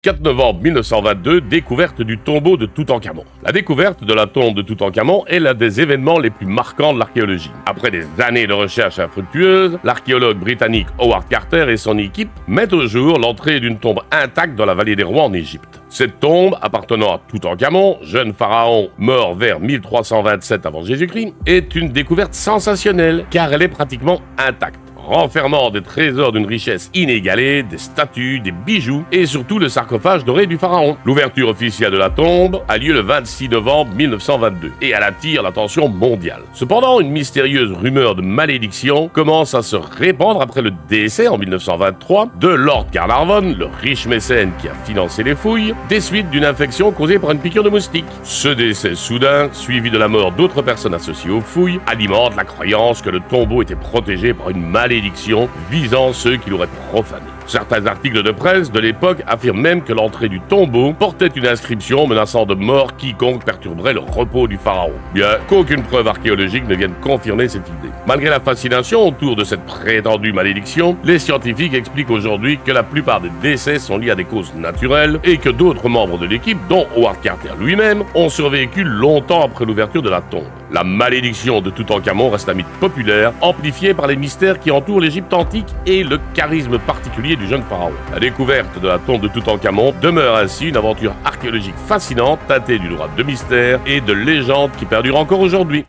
4 novembre 1922, découverte du tombeau de Toutankhamon. La découverte de la tombe de Toutankhamon est l'un des événements les plus marquants de l'archéologie. Après des années de recherches infructueuses, l'archéologue britannique Howard Carter et son équipe mettent au jour l'entrée d'une tombe intacte dans la vallée des rois en Égypte. Cette tombe, appartenant à Toutankhamon, jeune pharaon mort vers 1327 avant Jésus-Christ, est une découverte sensationnelle car elle est pratiquement intacte, renfermant des trésors d'une richesse inégalée, des statues, des bijoux et surtout le sarcophage doré du pharaon. L'ouverture officielle de la tombe a lieu le 26 novembre 1922 et elle attire l'attention mondiale. Cependant, une mystérieuse rumeur de malédiction commence à se répandre après le décès en 1923 de Lord Carnarvon, le riche mécène qui a financé les fouilles, des suites d'une infection causée par une piqûre de moustique. Ce décès soudain, suivi de la mort d'autres personnes associées aux fouilles, alimente la croyance que le tombeau était protégé par une malédiction visant ceux qui l'auraient profané. Certains articles de presse de l'époque affirment même que l'entrée du tombeau portait une inscription menaçant de mort quiconque perturberait le repos du pharaon. Bien qu'aucune preuve archéologique ne vienne confirmer cette idée. Malgré la fascination autour de cette prétendue malédiction, les scientifiques expliquent aujourd'hui que la plupart des décès sont liés à des causes naturelles et que d'autres membres de l'équipe, dont Howard Carter lui-même, ont survécu longtemps après l'ouverture de la tombe. La malédiction de Toutankhamon reste un mythe populaire, amplifié par les mystères qui entourent l'Égypte antique et le charisme particulier du jeune pharaon. La découverte de la tombe de Toutankhamon demeure ainsi une aventure archéologique fascinante, teintée d'une droite de mystère et de légendes qui perdurent encore aujourd'hui.